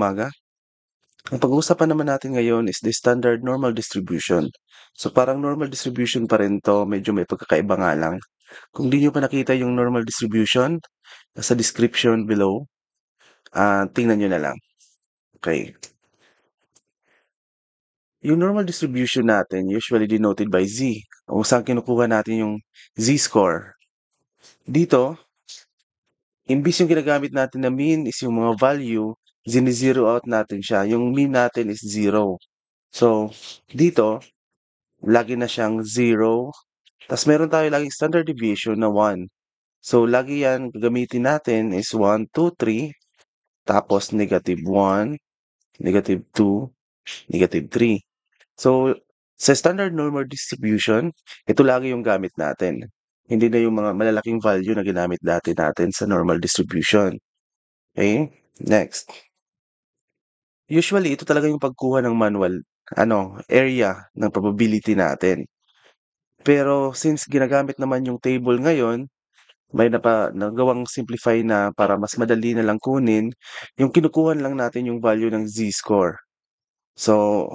umaga. Ang pag-uusapan naman natin ngayon is the standard normal distribution. So parang normal distribution pa rin 'to, medyo may pagkakaiba nga lang. Kung di niyo pa nakita yung normal distribution, nasa description below, tingnan niyo na lang. Okay. Yung normal distribution natin usually denoted by Z, kung saan kinukuha natin yung Z-score. Dito, imbis yung ginagamit natin na mean is yung mga value, zero out natin siya. Yung mean natin is 0. So, dito, lagi na siyang 0. Tapos meron tayo laging standard deviation na 1. So, lagi yan gagamitin natin is 1, 2, 3. Tapos negative 1, negative 2, negative 3. So, sa standard normal distribution, ito lagi yung gamit natin. Hindi na yung mga malalaking value na ginamit dati natin sa normal distribution. Okay? Next. Usually, ito talaga yung pagkuha ng manual, area ng probability natin. Pero since ginagamit naman yung table ngayon, may nagawang simplify na para mas madali na lang kunin, yung kinukuha lang natin yung value ng z-score. So,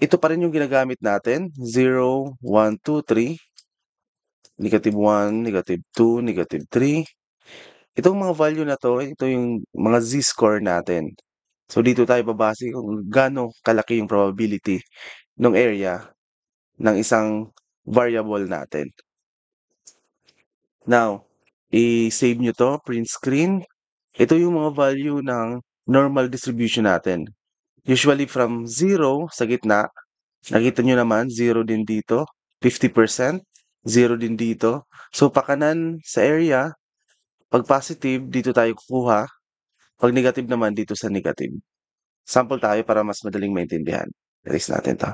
ito pa rin yung ginagamit natin, 0, 1, 2, 3, negative 1, negative 2, negative 3. Itong mga value na to, ito yung mga z-score natin. So, dito tayo babase kung gaano kalaki yung probability ng area ng isang variable natin. Now, i-save nyo to, print screen. Ito yung mga value ng normal distribution natin. Usually from 0 sa gitna, nakita nyo naman, 0 din dito, 50%, 0 din dito. So, pakanan sa area, pag positive, dito tayo kukuha. Pag negative naman, dito sa negative. Sample tayo para mas madaling maintindihan. Erase natin to.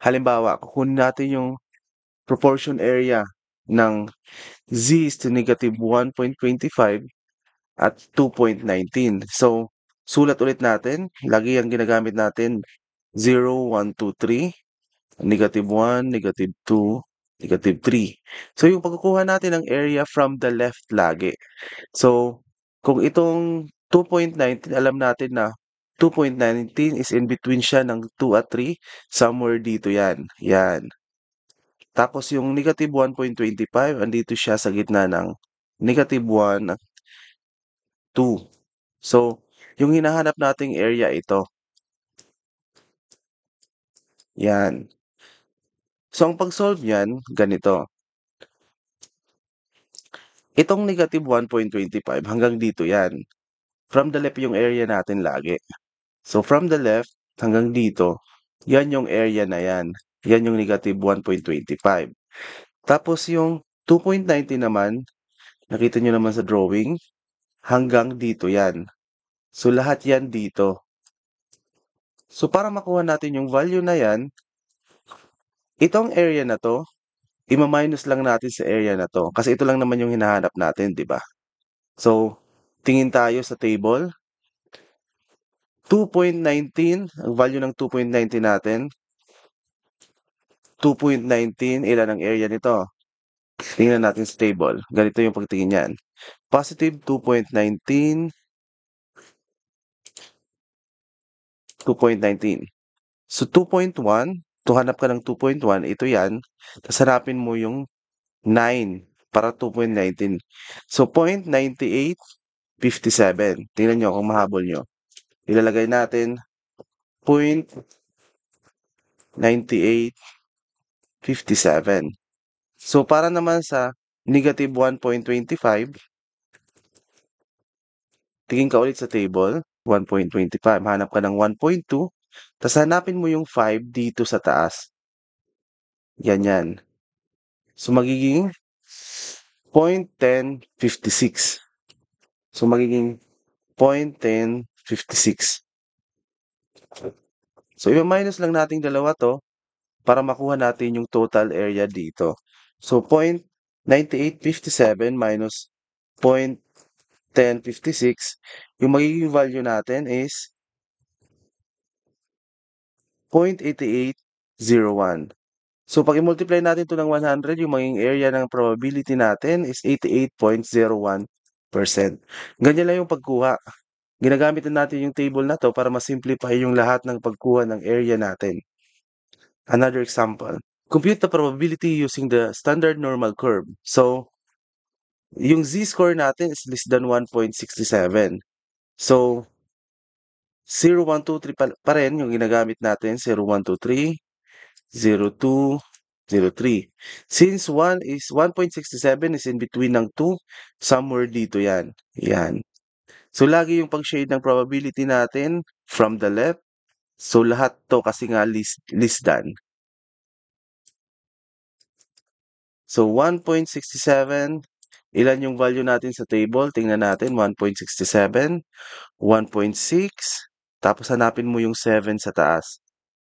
Halimbawa, kukunin natin yung proportion area ng z is to negative 1.25 at 2.19. So, sulat ulit natin. Lagi ang ginagamit natin 0, 1, 2, 3, negative 1, negative 2, negative 3. So, yung pagkukuha natin ng area from the left lagi. So, kung itong 2.19, alam natin na 2.19 is in between siya ng 2 at 3. Somewhere dito yan. Yan. Tapos yung negative 1.25, andito siya sa gitna ng negative 1, 2. So, yung hinahanap nating area ito. Yan. So, ang pag-solve yan, ganito. Itong negative 1.25 hanggang dito yan. From the left yung area natin lagi. So, from the left hanggang dito, yan yung area na yan. Yan yung negative 1.25. Tapos yung 2.90 naman, nakita nyo naman sa drawing, hanggang dito yan. So, lahat yan dito. So, para makuha natin yung value na yan, itong area na to, ima-minus lang natin sa area na to. Kasi ito lang naman yung hinahanap natin, di ba? So, tingin tayo sa table. 2.19, ang value ng 2.19 natin. 2.19, ilan ang area nito? Tingnan natin sa table. Ganito yung pagtingin yan. Positive 2.19, 2.19. So, 2.1, hanap ka ng 2.1, ito yan. Tapos hanapin mo yung 9 para 2.19. So, 0.9857. Tingnan nyo kung mahabol nyo. Ilalagay natin 0.9857. So, para naman sa negative 1.25, tingin ka ulit sa table, 1.25. Hanap ka ng 1.2. Tapos hanapin mo yung 5 dito sa taas. Yan yan. So, magiging 0.1056. So, magiging 0.1056. So, i-minus lang natin dalawa to para makuha natin yung total area dito. So, 0.9857 minus 0.1056, yung magiging value natin is 0.8801. So, pag i-multiply natin ito ng 100, yung magiging area ng probability natin is 88.01%. Ganyan lang yung pagkuha. Ginagamit na natin yung table na 'to para ma-simplify yung lahat ng pagkuha ng area natin. Another example, compute the probability using the standard normal curve. So, yung z-score natin is less than 1.67. So, 0, 1, 2, 3 pa rin yung ginagamit natin, 0, 1, 2, 3, 0, 2, 0, 3. Since 1.67 is in between ng 2, somewhere dito yan. Yan. So, lagi yung pag-shade ng probability natin from the left. So, lahat to kasi nga less than. So, 1.67, ilan yung value natin sa table? Tingnan natin, 1.67, 1.6, tapos hanapin mo yung 7 sa taas.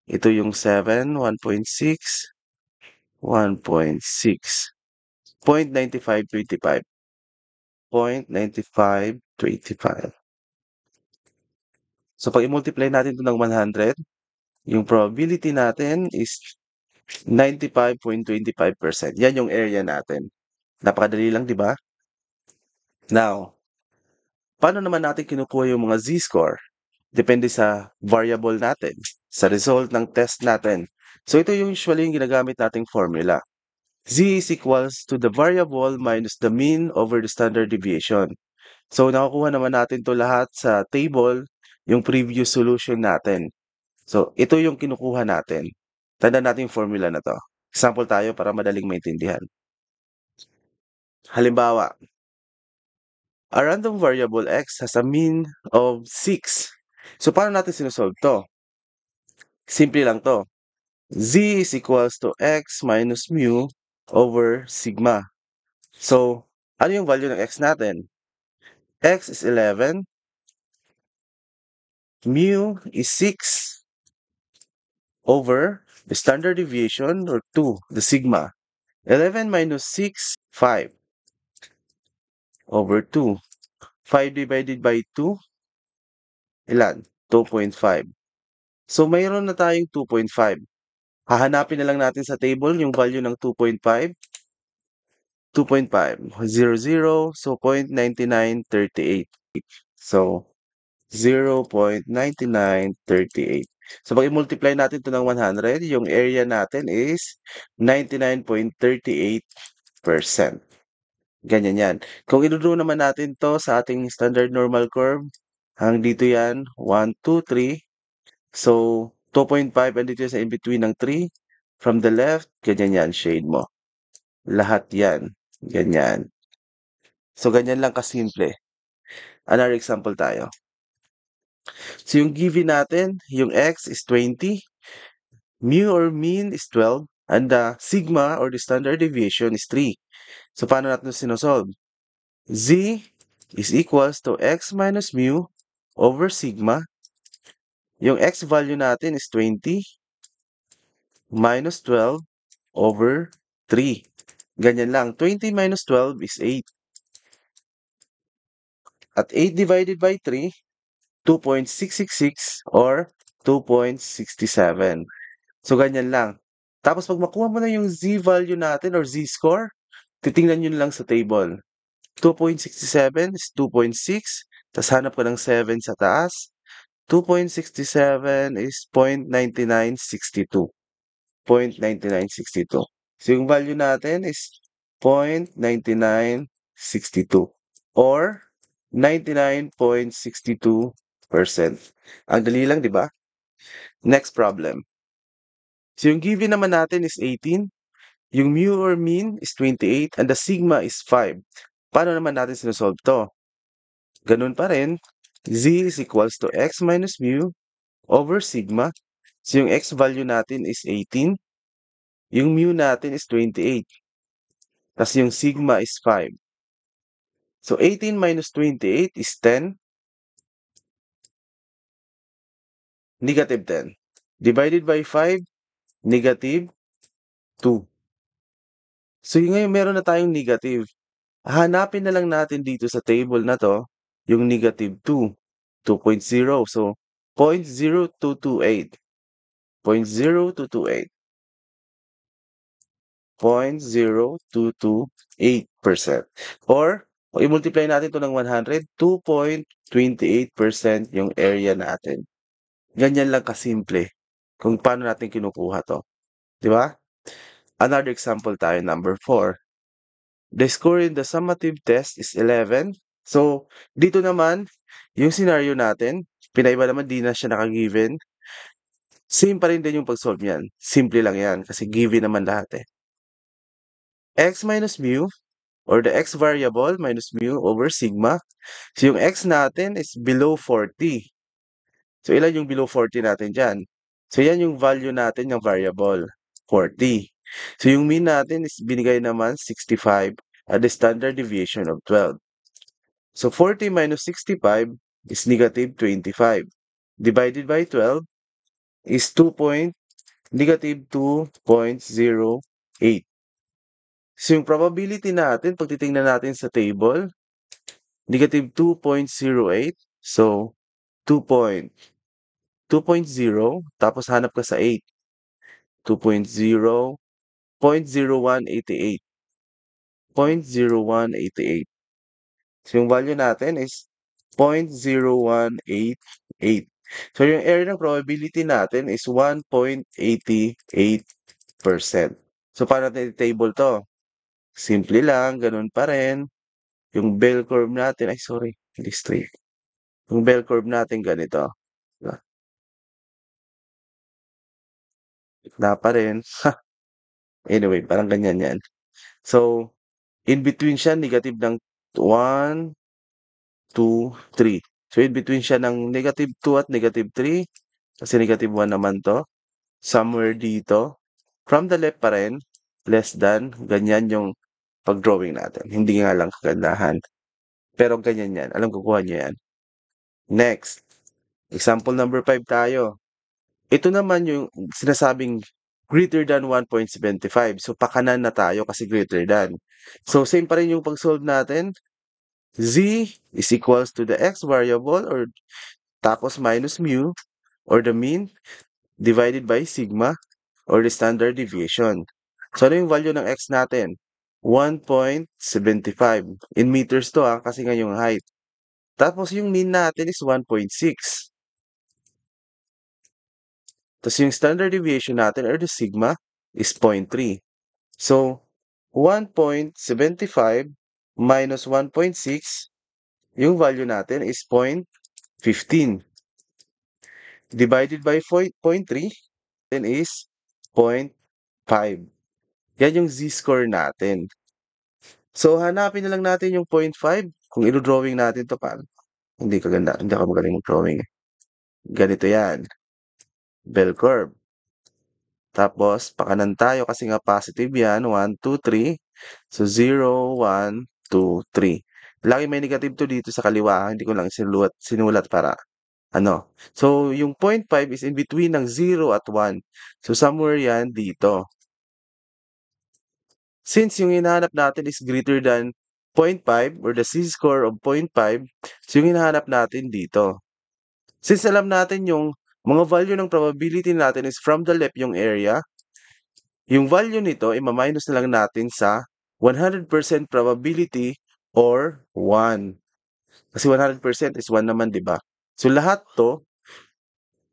Ito yung 7, 1.6, 1.6, 0.9525, 0.9525. So, pag i-multiply natin ito ng 100, yung probability natin is 95.25%. Yan yung area natin. Napakadali lang, di ba? Now, paano naman natin kinukuha yung mga z-score? Depende sa variable natin, sa result ng test natin. So, ito yung usually yung ginagamit nating formula. Z is equals to the variable minus the mean over the standard deviation. So, nakukuha naman natin to lahat sa table, yung previous solution natin. So, ito yung kinukuha natin. Tandaan natin yung formula na to. Example tayo para madaling maintindihan. Halimbawa, a random variable x has a mean of 6. So, paano natin sinusolve to? Simple lang to. Z is equals to x minus mu over sigma. So, ano yung value ng x natin? X is 11, mu is 6 over the standard deviation or 2, the sigma. 11 minus 6, 5 over 2. 5 divided by 2, ilan? 2.5. So, mayroon na tayong 2.5. Hahanapin na lang natin sa table yung value ng 2.5. 2.5, 0, 0, so 0.9938. So, 0.9938. So, pag i-multiply natin ito ng 100, yung area natin is 99.38%. Ganyan yan. Kung idudraw naman natin to sa ating standard normal curve, hanggang dito yan, 1, 2, 3. So, 2.5, andito yan sa in-between ng 3. From the left, ganyan yan, shade mo. Lahat yan. Ganyan. So, ganyan lang kasimple. Another example tayo. So, yung given natin, yung x is 20, mu or mean is 12, and the sigma or the standard deviation is 3. So, paano natin sinosolve? Z is equals to x minus mu over sigma. Yung x value natin is 20 minus 12 over 3. Ganyan lang. 20 minus 12 is 8. At 8 divided by 3, 2.666 or 2.67. So, ganyan lang. Tapos, pag makuha mo na yung z-value natin or z-score, titingnan nyo lang sa table. 2.67 is 2.6. Tapos, hanap ka ng 7 sa taas. 2.67 is 0.9962. 0.9962. So, yung value natin is 0.9962 or 99.62%. Ang dali lang, di ba? Next problem. So, yung given naman natin is 18. Yung mu or mean is 28 and the sigma is 5. Paano naman natin sinusolve to? Ganun pa rin. Z is equals to x minus mu over sigma. So, yung x value natin is 18. Yung mu natin is 28. Tapos yung sigma is 5. So, 18 minus 28 is 10. Negative 10. Divided by 5, negative 2. So, ngayon meron na tayong negative. Hanapin na lang natin dito sa table na to, yung negative 2. 2.0. So, 0.0228. 0.0228. 0.0228%. Or O i-multiply natin 'to ng 100, 2.28% yung area natin. Ganyan lang kasimple kung paano natin kinukuha 'to, 'di ba? Another example tayo, number 4. The score in the summative test is 11. So, dito naman, yung scenario natin, pinaiba naman, 'di na siya naka-given. Same pa rin din yung pag-solve niyan. Simple lang 'yan kasi given naman lahat, eh. X minus mu or the x variable minus mu over sigma. So, yung x natin is below 40. So, ilan yung below 40 natin diyan? So, yan yung value natin ng variable, 40. So, yung mean natin is binigay naman 65 at the standard deviation of 12. So, 40 minus 65 is negative 25. Divided by 12 is negative 2.08. So, yung probability natin, pag titingnan natin sa table, negative 2.08. So, 2.0, tapos hanap ka sa 8. 2.0, 0.0188. 0.0188. So, yung value natin is 0.0188. So, yung area ng probability natin is 1.88%. So, paano natin i-table to? Simple lang, ganun pa rin. Yung bell curve natin, ay sorry, hindi straight. Yung bell curve natin ganito. Diba? Gitna pa rin. Anyway, parang ganyan yan. So, in between siya, negative ng 1, 2, 3. So, in between siya ng negative 2 at negative 3. Kasi negative 1 naman to. Somewhere dito. From the left pa rin, less than, ganyan yung pag-drawing natin. Hindi nga lang kagandahan. Pero ganyan yan. Alam ko, kuha nyo yan. Next. Example number 5 tayo. Ito naman yung sinasabing greater than 1.75. So, pakanan na tayo kasi greater than. So, same pa rin yung pag-solve natin. Z is equals to the x variable or tapos minus mu or the mean divided by sigma or the standard deviation. So, ano yung value ng x natin? 1.75. In meters to kasi nga yung height. Tapos yung mean natin is 1.6. Tapos yung standard deviation natin or the sigma is 0.3. So, 1.75 minus 1.6, yung value natin is 0.15. Divided by 0.3, then is 0.5. Yan yung z-score natin. So, hanapin na lang natin yung 0.5. Kung ilo-drawing natin to paano? Hindi kaganda. Hindi ako magaling mag-drawing. Ganito yan. Bell curve. Tapos, pakanan tayo kasi nga positive yan. 1, 2, 3. So, 0, 1, 2, 3. Lagi may negative to dito sa kaliwa. Hindi ko lang sinulat para ano. So, yung 0.5 is in between ng 0 at 1. So, somewhere yan dito. Since yung hinahanap natin is greater than 0.5 or the z-score of 0.5, so yung hinahanap natin dito. Since alam natin yung mga value ng probability natin is from the left yung area, yung value nito, i-minus na lang natin sa 100% probability or 1. Kasi 100% is 1 naman, di ba? So, lahat to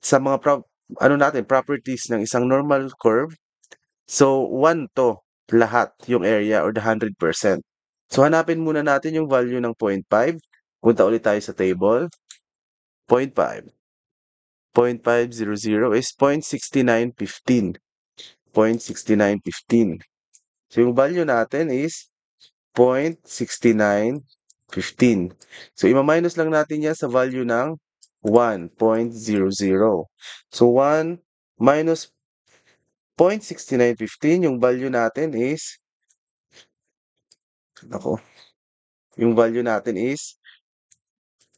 sa mga properties ng isang normal curve. So, 1 to lahat yung area or the 100%. So, hanapin muna natin yung value ng 0.5. Punta ulit tayo sa table. 0.5. 0.500 is 0.6915. 0.6915. So, yung value natin is 0.6915. So, ima-minus lang natin yan sa value ng 1.00. So, 1 minus 0.6915, yung value natin is, yung value natin is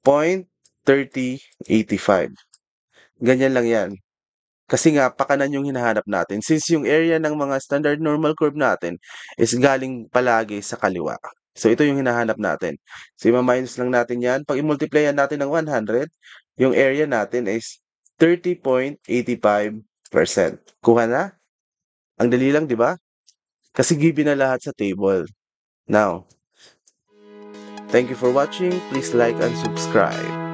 0.3085. Ganyan lang yan. Kasi nga, pakanan yung hinahanap natin. Since yung area ng mga standard normal curve natin is galing palagi sa kaliwa. So, ito yung hinahanap natin. So, ima-minus lang natin yan. Pag i-multiply natin ng 100, yung area natin is 30.85%. Kuha na? Ang dali lang, di ba? Kasi given na lahat sa table. Now, Thank you for watching. Please like and subscribe.